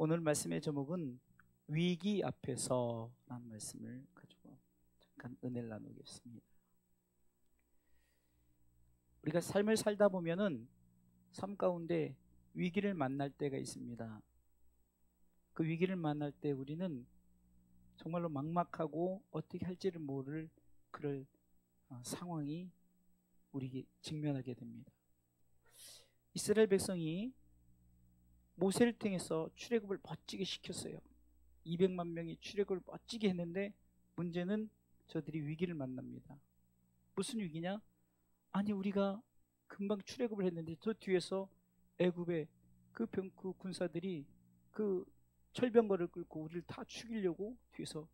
오늘 말씀의 제목은 위기 앞에서라는 말씀을 가지고 잠깐 은혜를 나누겠습니다. 우리가 삶을 살다 보면은 삶 가운데 위기를 만날 때가 있습니다. 그 위기를 만날 때 우리는 정말로 막막하고 어떻게 할지를 모를 그럴 상황이 우리에게 직면하게 됩니다. 이스라엘 백성이 모세를 통해서 출애굽을 멋지게 시켰어요. 200만 명이 출애굽을 멋지게 했는데 문제는 저들이 위기를 만납니다. 무슨 위기냐? 아니 우리가 금방 출애굽을 했는데 저 뒤에서 애굽의 그 군사들이 그 철병거를 끌고 우리를 다 죽이려고 뒤에서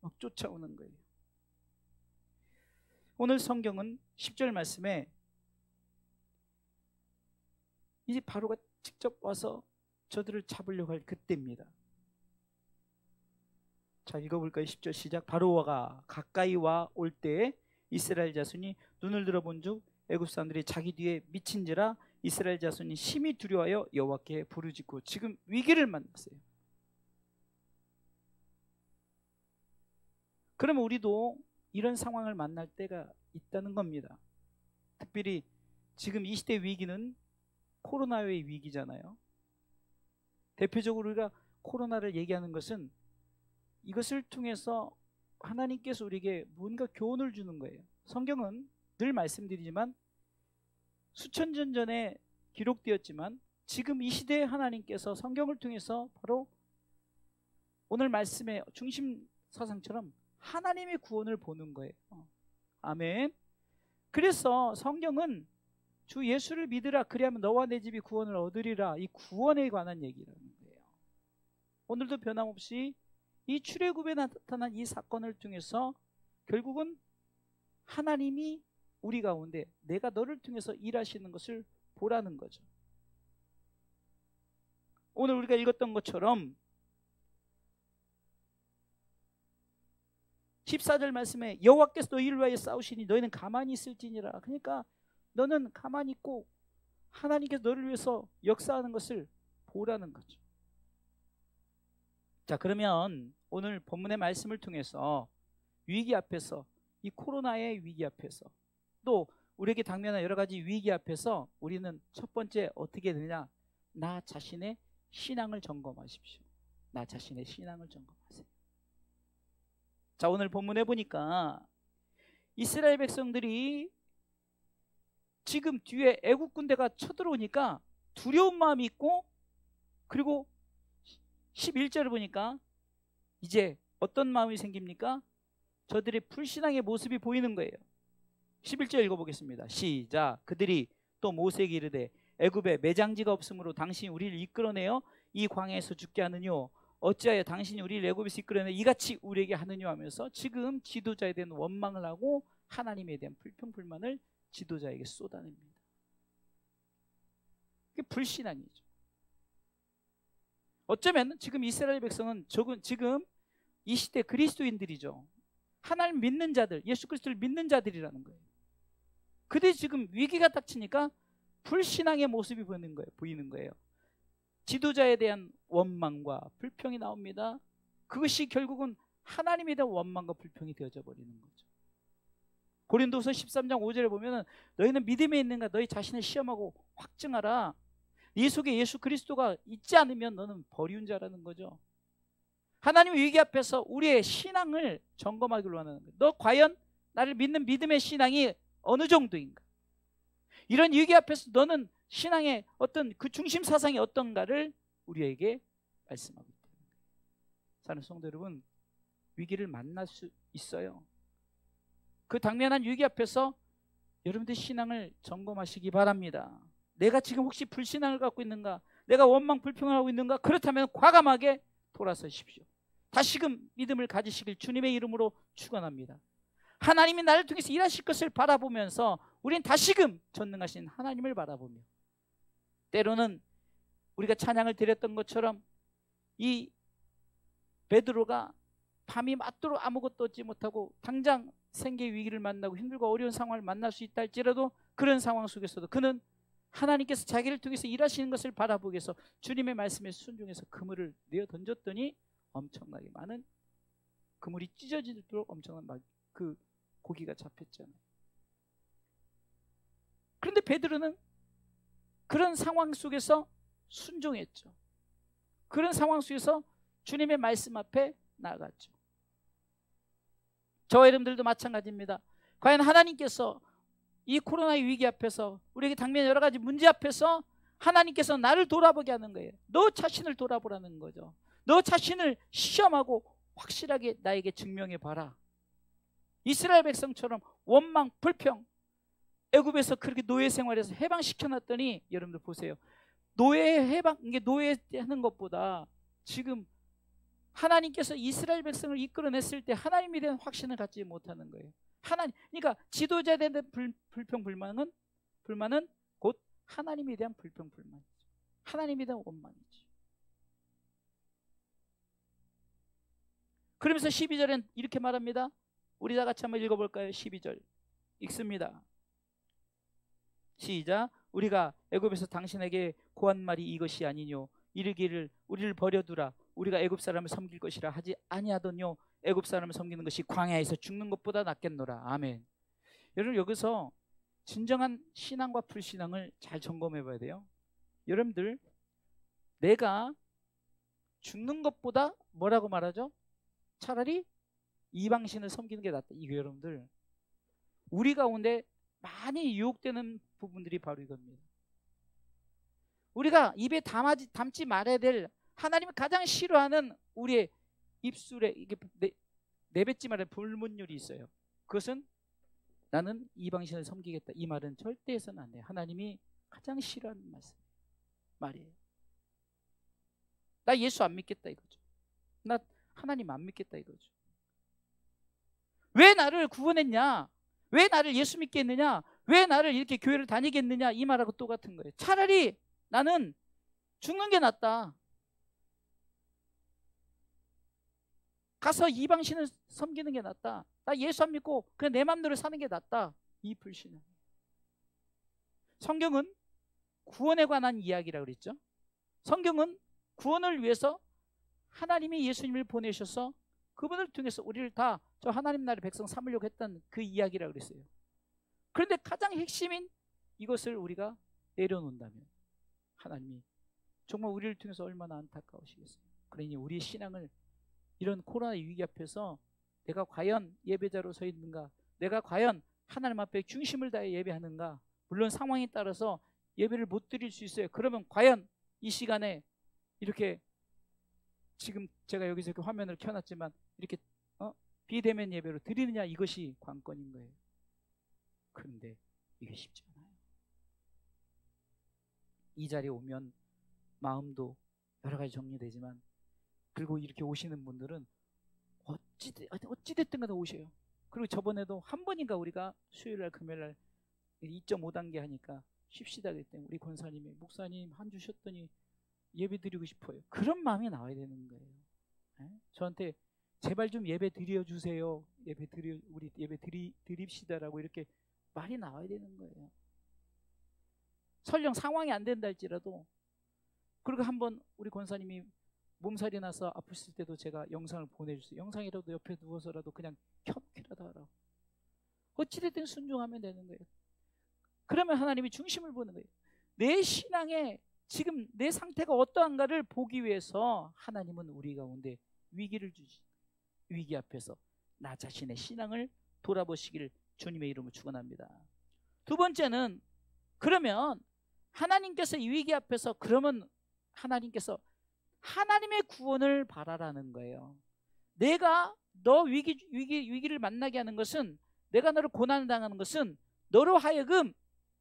막 쫓아오는 거예요. 오늘 성경은 10절 말씀에 이제 바로가 직접 와서 저들을 잡으려고 할 그때입니다. 자, 읽어볼까요? 10절 시작. 바로가 가까이 와 올 때에 이스라엘 자손이 눈을 들어본즉 애굽 사람들이 자기 뒤에 미친지라 이스라엘 자손이 심히 두려워하여 여호와께 부르짖고. 지금 위기를 만났어요. 그러면 우리도 이런 상황을 만날 때가 있다는 겁니다. 특별히 지금 이 시대 위기는 코로나의 위기잖아요. 대표적으로 우리가 코로나를 얘기하는 것은 이것을 통해서 하나님께서 우리에게 뭔가 교훈을 주는 거예요. 성경은 늘 말씀드리지만 수천 년 전에 기록되었지만 지금 이 시대에 하나님께서 성경을 통해서 바로 오늘 말씀의 중심 사상처럼 하나님의 구원을 보는 거예요. 아멘. 그래서 성경은 주 예수를 믿으라 그리하면 너와 내 집이 구원을 얻으리라, 이 구원에 관한 얘기라는 거예요. 오늘도 변함없이 이 출애굽에 나타난 이 사건을 통해서 결국은 하나님이 우리 가운데 내가 너를 통해서 일하시는 것을 보라는 거죠. 오늘 우리가 읽었던 것처럼 14절 말씀에 여호와께서 너희를 위하여 싸우시니 너희는 가만히 있을지니라. 그러니까 너는 가만히 있고 하나님께서 너를 위해서 역사하는 것을 보라는 거죠. 자, 그러면 오늘 본문의 말씀을 통해서 위기 앞에서, 이 코로나의 위기 앞에서, 또 우리에게 당면한 여러 가지 위기 앞에서 우리는 첫 번째 어떻게 되느냐? 나 자신의 신앙을 점검하십시오. 나 자신의 신앙을 점검하세요. 자, 오늘 본문에 보니까 이스라엘 백성들이 지금 뒤에 애국 군대가 쳐들어오니까 두려운 마음이 있고, 그리고 11절을 보니까 이제 어떤 마음이 생깁니까? 저들의 불신앙의 모습이 보이는 거예요. 11절 읽어보겠습니다. 시작. 그들이 또 모세에게 이르되 애굽에 매장지가 없으므로 당신이 우리를 이끌어내어 이 광야에서 죽게 하느뇨? 어찌하여 당신이 우리를 애굽에서 이끌어내 이같이 우리에게 하느뇨? 하면서 지금 지도자에 대한 원망을 하고 하나님에 대한 불평불만을 지도자에게 쏟아냅니다. 그게 불신앙이죠. 어쩌면 지금 이스라엘 백성은 지금 이 시대 그리스도인들이죠. 하나님 믿는 자들, 예수 그리스도를 믿는 자들이라는 거예요. 그들이 지금 위기가 닥치니까 불신앙의 모습이 보이는 거예요. 지도자에 대한 원망과 불평이 나옵니다. 그것이 결국은 하나님에 대한 원망과 불평이 되어져 버리는 거죠. 고린도서 13장 5절에 보면은 너희는 믿음에 있는가 너희 자신을 시험하고 확증하라. 네 속에 예수 그리스도가 있지 않으면 너는 버리운 자라는 거죠. 하나님의 위기 앞에서 우리의 신앙을 점검하기로 하는 거예요. 너 과연 나를 믿는 믿음의 신앙이 어느 정도인가? 이런 위기 앞에서 너는 신앙의 어떤 그 중심 사상이 어떤가를 우리에게 말씀하고 있다. 사랑하는 성도 여러분, 위기를 만날 수 있어요. 그 당면한 위기 앞에서 여러분들 신앙을 점검하시기 바랍니다. 내가 지금 혹시 불신앙을 갖고 있는가? 내가 원망 불평을 하고 있는가? 그렇다면 과감하게 돌아서십시오. 다시금 믿음을 가지시길 주님의 이름으로 축원합니다. 하나님이 나를 통해서 일하실 것을 바라보면서 우리는 다시금 전능하신 하나님을 바라보며, 때로는 우리가 찬양을 드렸던 것처럼 이 베드로가 밤이 맞도록 아무것도 얻지 못하고 당장 생계 위기를 만나고 힘들고 어려운 상황을 만날 수 있다 할지라도 그런 상황 속에서도 그는 하나님께서 자기를 통해서 일하시는 것을 바라보기 위해서 주님의 말씀에 순종해서 그물을 내어 던졌더니 엄청나게 많은 그물이 찢어지도록 엄청난 그 고기가 잡혔잖아요. 그런데 베드로는 그런 상황 속에서 순종했죠. 그런 상황 속에서 주님의 말씀 앞에 나아갔죠. 저와 여러분들도 마찬가지입니다. 과연 하나님께서 이 코로나의 위기 앞에서, 우리에게 당면한 여러 가지 문제 앞에서 하나님께서 나를 돌아보게 하는 거예요. 너 자신을 돌아보라는 거죠. 너 자신을 시험하고 확실하게 나에게 증명해 봐라. 이스라엘 백성처럼 원망, 불평, 애굽에서 그렇게 노예 생활에서 해방시켜 놨더니, 여러분들 보세요. 노예 해방, 이게 노예하는 것보다 지금 하나님께서 이스라엘 백성을 이끌어냈을 때 하나님에 대한 확신을 갖지 못하는 거예요. 그러니까 지도자에 대한 불평, 불만은 곧 하나님에 대한 불평, 불만이죠. 하나님에 대한 원망이죠. 그러면서 12절엔 이렇게 말합니다. 우리 다 같이 한번 읽어볼까요? 12절 읽습니다. 시작. 우리가 애굽에서 당신에게 고한 말이 이것이 아니뇨. 이르기를 우리를 버려두라. 우리가 애굽 사람을 섬길 것이라 하지 아니하더뇨. 애굽 사람을 섬기는 것이 광야에서 죽는 것보다 낫겠노라. 아멘. 여러분, 여기서 진정한 신앙과 불신앙을 잘 점검해 봐야 돼요. 여러분들, 내가 죽는 것보다 뭐라고 말하죠? 차라리 이방신을 섬기는 게 낫다. 이거 여러분들, 우리 가운데 많이 유혹되는 부분들이 바로 이겁니다. 우리가 입에 담지 말아야 될, 하나님이 가장 싫어하는 우리의 입술에 이게 내뱉지 말아야 할 불문율이 있어요. 그것은 나는 이방신을 섬기겠다. 이 말은 절대 해서는 안 돼요. 하나님이 가장 싫어하는 말이에요. 나 예수 안 믿겠다 이거죠. 나 하나님 안 믿겠다 이거죠. 왜 나를 구원했냐? 왜 나를 예수 믿게 했느냐? 왜 나를 이렇게 교회를 다니게 했느냐? 이 말하고 똑같은 거예요. 차라리 나는 죽는 게 낫다. 가서 이방신을 섬기는 게 낫다. 나 예수 안 믿고 그냥 내 맘대로 사는 게 낫다. 이 불신앙. 성경은 구원에 관한 이야기라고 그랬죠. 성경은 구원을 위해서 하나님이 예수님을 보내셔서 그분을 통해서 우리를 다 저 하나님 나라의 백성 삼으려고 했던 그 이야기라고 그랬어요. 그런데 가장 핵심인 이것을 우리가 내려놓는다면 하나님이 정말 우리를 통해서 얼마나 안타까우시겠어요. 그러니 우리의 신앙을 이런 코로나 위기 앞에서 내가 과연 예배자로 서 있는가, 내가 과연 하나님 앞에 중심을 다해 예배하는가. 물론 상황에 따라서 예배를 못 드릴 수 있어요. 그러면 과연 이 시간에 이렇게 지금 제가 여기서 이렇게 화면을 켜놨지만 이렇게 비대면 예배로 드리느냐, 이것이 관건인 거예요. 그런데 이게 쉽지 않아요. 이 자리에 오면 마음도 여러 가지 정리되지만, 그리고 이렇게 오시는 분들은 어찌됐든 간에 오셔요. 그리고 저번에도 한 번인가 우리가 수요일날 금요일날 2.5단계 하니까 쉽시다 그랬더니 우리 권사님이 목사님 한 주셨더니 예배 드리고 싶어요. 그런 마음이 나와야 되는 거예요. 네? 저한테 제발 좀 예배 드려주세요. 우리 예배 드립시다라고 이렇게 말이 나와야 되는 거예요. 설령 상황이 안 된다 할지라도. 그리고 한번 우리 권사님이 몸살이 나서 아프실 때도 제가 영상을 보내주세요. 영상이라도 옆에 누워서라도 그냥 켜놓기라도 하라고. 어찌됐든 순종하면 되는 거예요. 그러면 하나님이 중심을 보는 거예요. 내 신앙에 지금 내 상태가 어떠한가를 보기 위해서 하나님은 우리 가운데 위기를 주시. 위기 앞에서 나 자신의 신앙을 돌아보시기를 주님의 이름으로 축원합니다. 두 번째는, 그러면 하나님께서 이 위기 앞에서, 그러면 하나님께서 하나님의 구원을 바라라는 거예요. 내가 너 위기를 만나게 하는 것은, 내가 너를 고난을 당하는 것은 너로 하여금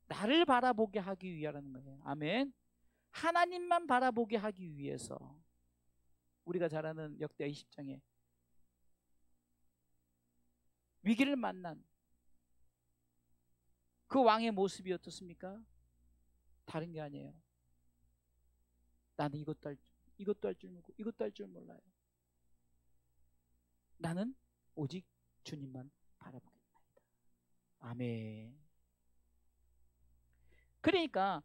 나를 바라보게 하기 위하라는 거예요. 아멘. 하나님만 바라보게 하기 위해서. 우리가 잘 아는 역대하 20장에 위기를 만난 그 왕의 모습이 어떻습니까? 다른 게 아니에요. 나는 이것도 할 줄 모르고 이것도 할 줄 몰라요. 나는 오직 주님만 바라보겠습니다. 아멘. 그러니까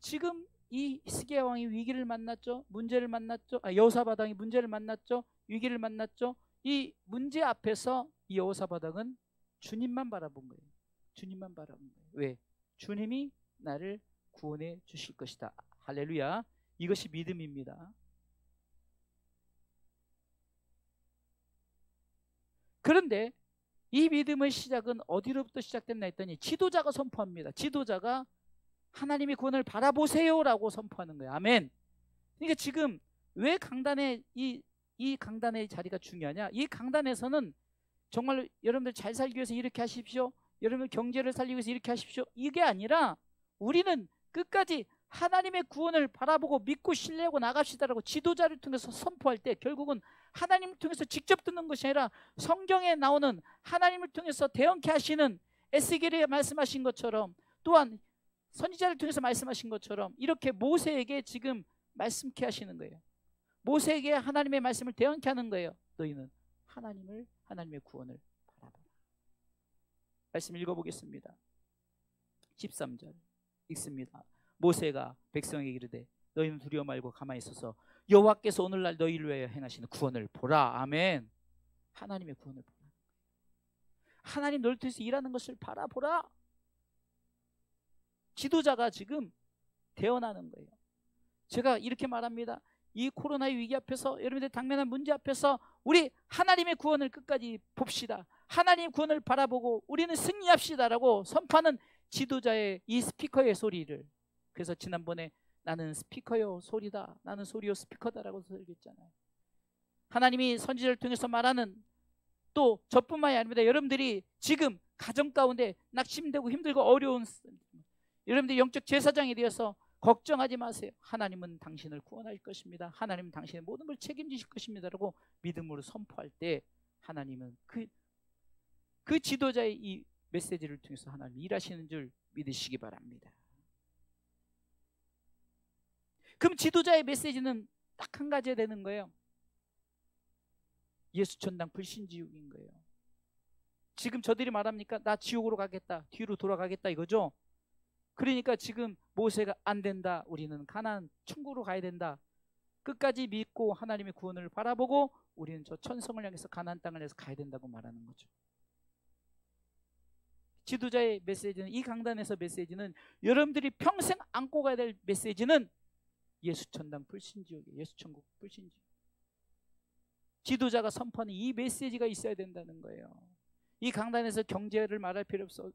지금 이 히스기야 왕이 위기를 만났죠. 문제를 만났죠. 여호사밧 왕이 문제를 만났죠. 위기를 만났죠. 이 문제 앞에서 이 여호사밧 왕은 주님만 바라본 거예요. 주님만 바라본 거예요. 왜? 주님이 나를 구원해 주실 것이다. 할렐루야. 이것이 믿음입니다. 그런데 이 믿음의 시작은 어디로부터 시작됐나 했더니 지도자가 선포합니다. 지도자가 하나님의 구원을 바라보세요라고 선포하는 거예요. 아멘. 그러니까 지금 왜 강단에 이 강단의 자리가 중요하냐? 이 강단에서는 정말 여러분들 잘 살기 위해서 이렇게 하십시오. 여러분 경제를 살리기 위해서 이렇게 하십시오. 이게 아니라 우리는 끝까지 하나님의 구원을 바라보고 믿고 신뢰하고 나갑시다라고 지도자를 통해서 선포할 때 결국은 하나님을 통해서 직접 듣는 것이 아니라 성경에 나오는 하나님을 통해서 대언케 하시는 에스겔이 말씀하신 것처럼 또한 선지자를 통해서 말씀하신 것처럼 이렇게 모세에게 지금 말씀케 하시는 거예요. 모세에게 하나님의 말씀을 대언케 하는 거예요. 너희는 하나님의 구원을 바라보라. 말씀 읽어보겠습니다. 13절 읽습니다. 모세가 백성에게 이르되 너희는 두려워 말고 가만히 있어서 여호와께서 오늘날 너희를 위하여 행하시는 구원을 보라. 아멘. 하나님의 구원을 보라. 하나님 너를 통해서 일하는 것을 바라보라. 지도자가 지금 대언하는 거예요. 제가 이렇게 말합니다. 이 코로나의 위기 앞에서 여러분들 당면한 문제 앞에서 우리 하나님의 구원을 끝까지 봅시다. 하나님의 구원을 바라보고 우리는 승리합시다라고 선포하는 지도자의 이 스피커의 소리를, 그래서 지난번에 나는 스피커요 소리다, 나는 소리요 스피커다라고 설교했잖아요. 하나님이 선지자를 통해서 말하는, 또 저뿐만이 아닙니다. 여러분들이 지금 가정 가운데 낙심되고 힘들고 어려운 여러분들 영적 제사장이 되어서 걱정하지 마세요. 하나님은 당신을 구원할 것입니다. 하나님은 당신의 모든 걸 책임지실 것입니다 라고 믿음으로 선포할 때 하나님은 그 지도자의 이 메시지를 통해서 하나님 일하시는 줄 믿으시기 바랍니다. 그럼 지도자의 메시지는 딱 한 가지가 되는 거예요. 예수 천당 불신지옥인 거예요. 지금 저들이 말합니까? 나 지옥으로 가겠다, 뒤로 돌아가겠다 이거죠. 그러니까 지금 모세가 안 된다, 우리는 가나안 천국으로 가야 된다, 끝까지 믿고 하나님의 구원을 바라보고 우리는 저 천성을 향해서 가나안 땅을 향해서 가야 된다고 말하는 거죠. 지도자의 메시지는, 이 강단에서 메시지는, 여러분들이 평생 안고 가야 될 메시지는 예수 천당 불신지옥이에요. 예수 천국 불신지옥. 지도자가 선포하는 이 메시지가 있어야 된다는 거예요. 이 강단에서 경제를 말할 필요 없어.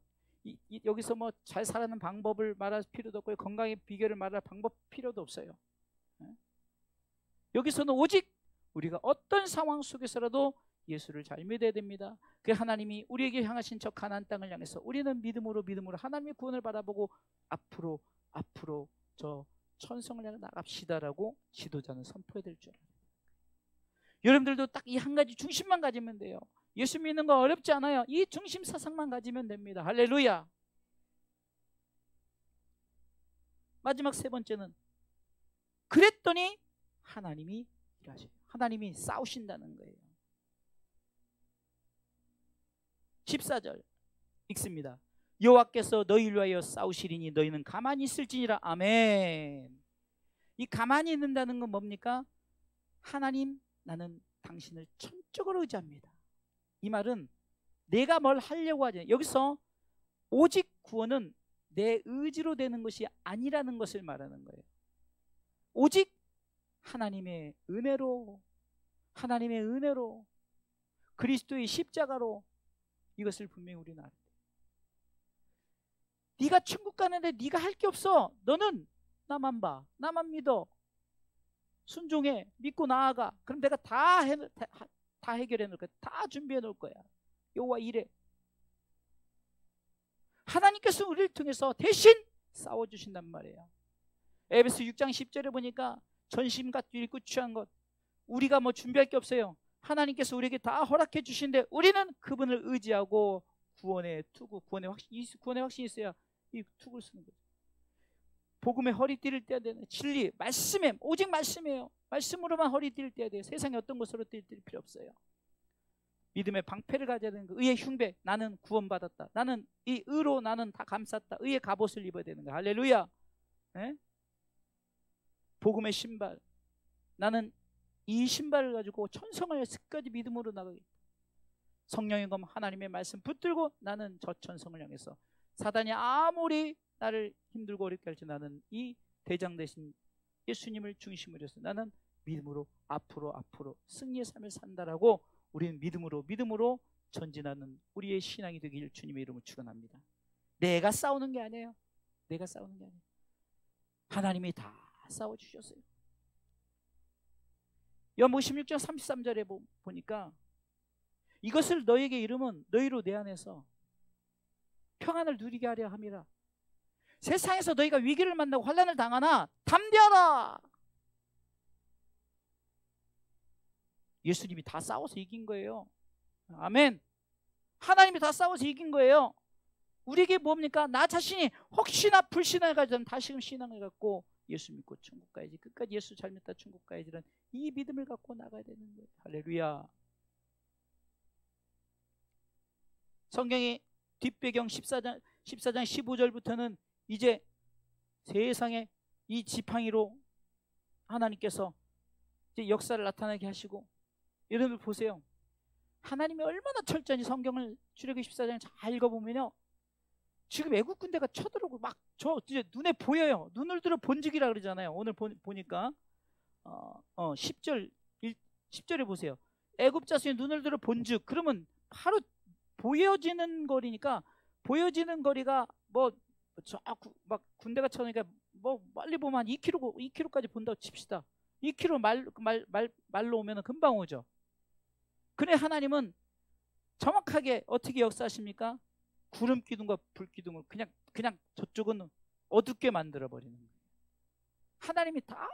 여기서 뭐 잘 살아가는 방법을 말할 필요도 없고 건강의 비결을 말할 방법 필요도 없어요. 여기서는 오직 우리가 어떤 상황 속에서라도 예수를 잘 믿어야 됩니다. 그 하나님이 우리에게 향하신 저 가나안 땅을 향해서 우리는 믿음으로 하나님의 구원을 바라보고 앞으로 저 천성을 향해 나갑시다라고 지도자는 선포해야 될 줄 알아요. 여러분들도 딱 이 한 가지 중심만 가지면 돼요. 예수 믿는 거 어렵지 않아요. 이 중심 사상만 가지면 됩니다. 할렐루야. 마지막 세 번째는, 그랬더니 하나님이 일하셔요. 하나님이 싸우신다는 거예요. 14절 읽습니다. 여호와께서 너희를 위하여 싸우시리니 너희는 가만히 있을지니라. 아멘. 이 가만히 있는다는 건 뭡니까? 하나님, 나는 당신을 전적으로 의지합니다. 이 말은 내가 뭘 하려고 하지, 여기서 오직 구원은 내 의지로 되는 것이 아니라는 것을 말하는 거예요. 오직 하나님의 은혜로 그리스도의 십자가로, 이것을 분명히 우리는 알아야 돼. 네가 천국 가는데 네가 할 게 없어. 너는 나만 봐, 나만 믿어, 순종해, 믿고 나아가. 그럼 내가 다 해결해 놓을 거야. 다 준비해 놓을 거야. 여호와 이래. 하나님께서 우리를 통해서 대신 싸워주신단 말이에요. 에베소 6장 10절에 보니까 전심과 일구 취한 것, 우리가 뭐 준비할 게 없어요. 하나님께서 우리에게 다 허락해 주신데 우리는 그분을 의지하고 구원의 투구, 구원의 확신이 있어야 이 투구를 쓰는 거죠. 복음에 허리띠를 떼야 되는, 진리, 말씀에, 오직 말씀이에요. 말씀으로만 허리띠를 떼야 돼요. 세상에 어떤 것으로 뗄 필요 없어요. 믿음의 방패를 가져야 되는 거예요. 의의 흉배, 나는 구원받았다, 나는 이 의로 나는 다 감쌌다, 의의 갑옷을 입어야 되는 거예요. 할렐루야. 네? 복음의 신발, 나는 이 신발을 가지고 천성을 끝까지 믿음으로 나가겠다. 성령의 검 하나님의 말씀 붙들고 나는 저 천성을 향해서 사단이 아무리 나를 힘들고 어렵게 할지 나는 이 대장 되신 예수님을 중심으로 해서 나는 믿음으로 앞으로 승리의 삶을 산다라고 우리는 믿음으로 전진하는 우리의 신앙이 되길 주님의 이름으로 축원합니다. 내가 싸우는 게 아니에요. 내가 싸우는 게 아니에요. 하나님이 다 싸워주셨어요. 요한복음 16장 33절에 보니까 이것을 너에게 이름은 너희로 내 안에서 평안을 누리게 하려 함이라. 세상에서 너희가 위기를 만나고 환난을 당하나 담대하라. 예수님이 다 싸워서 이긴 거예요. 아멘. 하나님이 다 싸워서 이긴 거예요. 우리에게 뭡니까? 나 자신이 혹시나 불신해가지고 다시금 신앙을 갖고 예수 믿고 천국 가야지, 끝까지 예수 잘 믿다 천국 가야지라는 이 믿음을 갖고 나가야 되는 거예요. 할렐루야. 성경의 뒷배경 14장 15절부터는 이제 세상에 이 지팡이로 하나님께서 이제 역사를 나타나게 하시고, 여러분들 보세요. 하나님이 얼마나 철저히 성경을 출애굽기 14장 잘 읽어보면요, 지금 애국 군대가 쳐들어오고 막 저 이제 눈에 보여요. 눈을 들어 본직이라 그러잖아요. 오늘 보니까 10절에 보세요. 애굽 자손이 눈을 들어 본즉, 그러면 바로 보여지는 거리니까, 보여지는 거리가 뭐 막 군대가 쳐니까 뭐 빨리 보면 한 2km까지 본다고 칩시다. 2km 말로 오면 금방 오죠. 그래 하나님은 정확하게 어떻게 역사하십니까? 구름 기둥과 불 기둥을 그냥 저쪽은 어둡게 만들어 버리는 거예요. 하나님이 다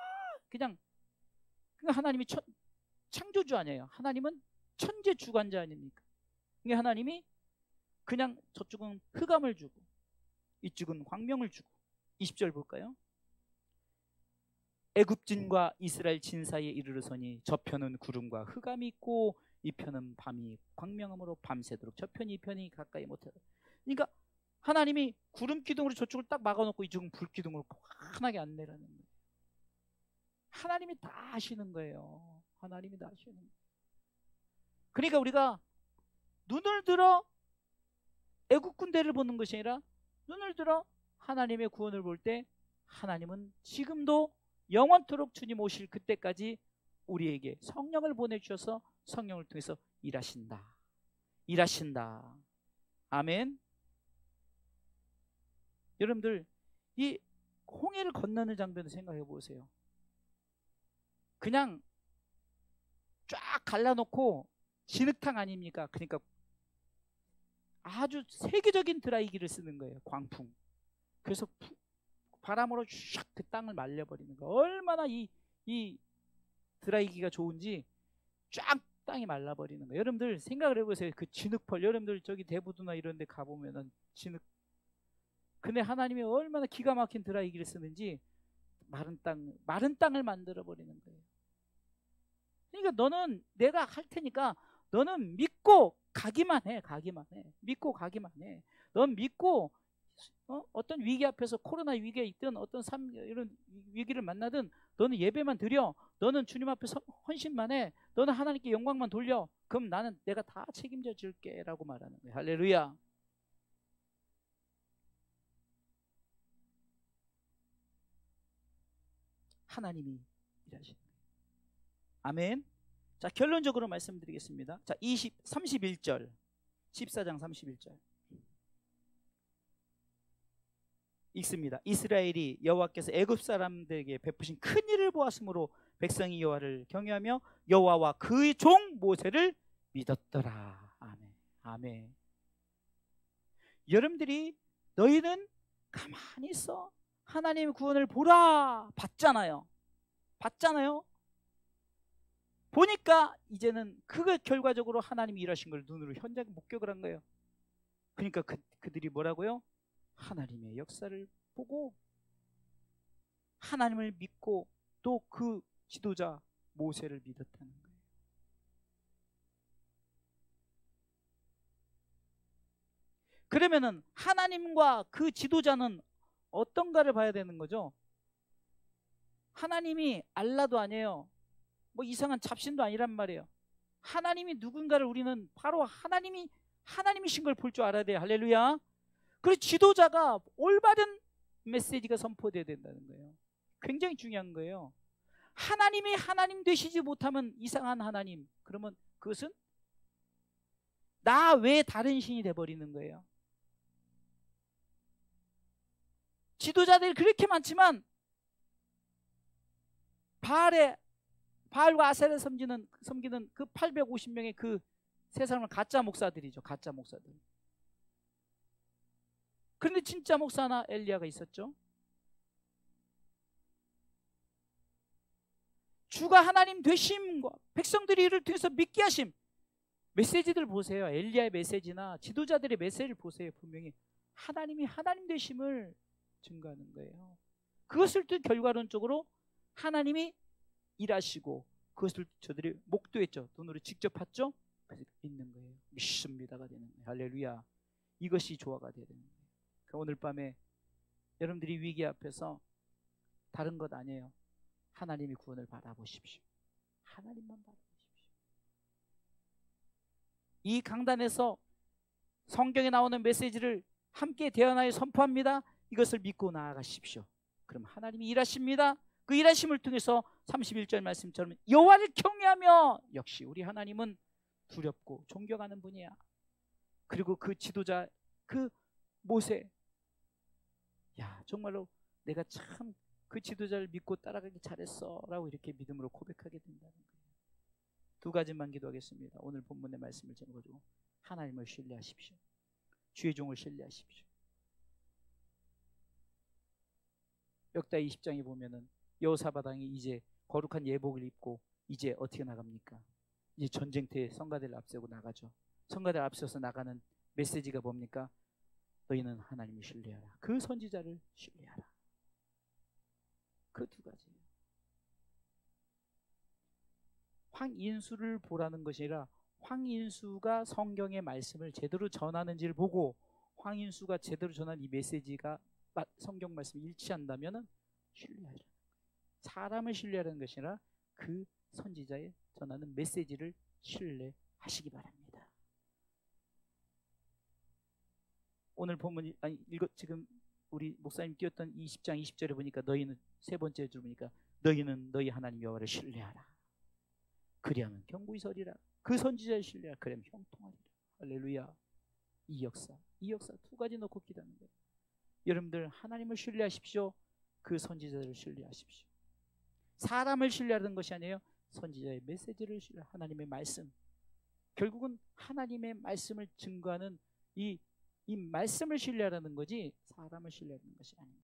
그냥 하나님이 창조주 아니에요. 하나님은 천재 주관자 아닙니까? 그러니까 하나님이 그냥 저쪽은 흑암을 주고 이쪽은 광명을 주고. 20절 볼까요? 애굽진과 이스라엘 진 사이에 이르러서니 저편은 구름과 흑암이 있고 이 편은 밤이 광명함으로 밤새도록 저편이 이 편이 가까이 못하다. 그러니까 하나님이 구름 기둥으로 저쪽을 딱 막아놓고 이쪽은 불 기둥으로 환하게 안 내라는 거예요. 하나님이 다 하시는 거예요. 하나님이 다 하시는 거예요. 그러니까 우리가 눈을 들어 애국 군대를 보는 것이 아니라 눈을 들어 하나님의 구원을 볼 때, 하나님은 지금도 영원토록 주님 오실 그때까지 우리에게 성령을 보내주셔서 성령을 통해서 일하신다. 아멘. 여러분들 이 홍해를 건너는 장면을 생각해 보세요. 그냥 쫙 갈라놓고 진흙탕 아닙니까? 그러니까 아주 세계적인 드라이기를 쓰는 거예요. 광풍. 그래서 바람으로 샥 그 땅을 말려버리는 거. 얼마나 이 드라이기가 좋은지 쫙 땅이 말라버리는 거예요. 여러분들 생각을 해보세요. 그 진흙펄, 여러분들 저기 대부도나 이런 데 가보면은 진흙. 근데 하나님이 얼마나 기가 막힌 드라이기를 쓰는지 마른 땅을 만들어버리는 거예요. 그러니까 너는 내가 할 테니까 너는 믿고 가기만 해. 믿고 가기만 해. 넌 믿고 어떤 위기 앞에서 코로나 위기에 있든 어떤 이런 위기를 만나든 너는 예배만 드려. 너는 주님 앞에서 헌신만 해. 너는 하나님께 영광만 돌려. 그럼 나는 내가 다 책임져 줄게 라고 말하는 거예요. 할렐루야. 하나님이 일하시는 거예요. 아멘. 자, 결론적으로 말씀드리겠습니다. 자, 31절 14장 31절 읽습니다. 이스라엘이 여호와께서 애굽 사람들에게 베푸신 큰 일을 보았으므로 백성이 여호와를 경외하며 여호와와 그의 종 모세를 믿었더라. 아멘. 아멘. 여러분들이 너희는 가만히 있어. 하나님의 구원을 보라. 봤잖아요. 보니까 이제는 그거 결과적으로 하나님이 일하신 걸 눈으로 현장 목격을 한 거예요. 그러니까 그들이 뭐라고요? 하나님의 역사를 보고 하나님을 믿고 또 그 지도자 모세를 믿었다는 거예요. 그러면은 하나님과 그 지도자는 어떤가를 봐야 되는 거죠. 하나님이 알라도 아니에요. 뭐 이상한 잡신도 아니란 말이에요. 하나님이 누군가를 우리는 바로 하나님이신 걸 볼 줄 알아야 돼요. 할렐루야. 그리고 지도자가 올바른 메시지가 선포되어야 된다는 거예요. 굉장히 중요한 거예요. 하나님이 하나님 되시지 못하면 이상한 하나님, 그러면 그것은 나 외에 다른 신이 돼버리는 거예요. 지도자들이 그렇게 많지만 바알과 아세를 섬기는 그 850명의 그 세 사람은 가짜 목사들이죠. 가짜 목사들. 그런데 진짜 목사나 엘리야가 있었죠. 주가 하나님 되심과 백성들이 이를 통해서 믿게 하심, 메시지들 보세요. 엘리야의 메시지나 지도자들의 메시지를 보세요. 분명히 하나님이 하나님 되심을 증거하는 거예요. 그것을 또 결과론적으로 하나님이 일하시고 그것을 저들이 목도했죠. 돈으로 직접 팠죠. 그래서 믿는 거예요. 믿습니다가 되는 거예요. 할렐루야. 이것이 조화가 되는 거예요. 그러니까 오늘 밤에 여러분들이 위기 앞에서 다른 것 아니에요. 하나님이 구원을 바라보십시오. 하나님만 바라보십시오. 이 강단에서 성경에 나오는 메시지를 함께 대언하여 선포합니다. 이것을 믿고 나아가십시오. 그럼 하나님이 일하십니다. 그 일하심을 통해서 31절 말씀처럼 여호와를 경외하며, 역시 우리 하나님은 두렵고 존경하는 분이야. 그리고 그 지도자 그 모세, 야 정말로 내가 참 그 지도자를 믿고 따라가기 잘했어 라고 이렇게 믿음으로 고백하게 된다는 거예요. 두 가지만 기도하겠습니다. 오늘 본문의 말씀을 전해가지고 하나님을 신뢰하십시오. 주의 종을 신뢰하십시오. 역다 20장에 보면은 여호사밧왕이 이제 거룩한 예복을 입고 이제 어떻게 나갑니까? 이제 전쟁터에 성가대를 앞세우고 나가죠. 성가대를 앞서서 나가는 메시지가 뭡니까? 너희는 하나님을 신뢰하라. 그 선지자를 신뢰하라. 그 두 가지예요. 황인수를 보라는 것이 아니라 황인수가 성경의 말씀을 제대로 전하는지를 보고 황인수가 제대로 전한 이 메시지가 성경 말씀이 일치한다면 신뢰하라. 사람을 신뢰하는 것이 아니라 그 선지자의 전하는 메시지를 신뢰하시기 바랍니다. 오늘 본문이 지금 우리 목사님 띄웠던 20장 20절에 보니까 너희는 세 번째 줄 보니까 너희는 너희 하나님 여호와를 신뢰하라. 그리하면 견고히 서리라. 그 선지자를 신뢰하라. 그리하면 형통하리라. 할렐루야. 이 역사 두 가지 놓고 기도하는 거예요. 여러분들 하나님을 신뢰하십시오. 그 선지자를 신뢰하십시오. 사람을 신뢰하는 것이 아니에요. 선지자의 메시지를 신뢰, 하나님의 말씀. 결국은 하나님의 말씀을 증거하는 이 말씀을 신뢰하라는 거지 사람을 신뢰하는 것이 아닙니다.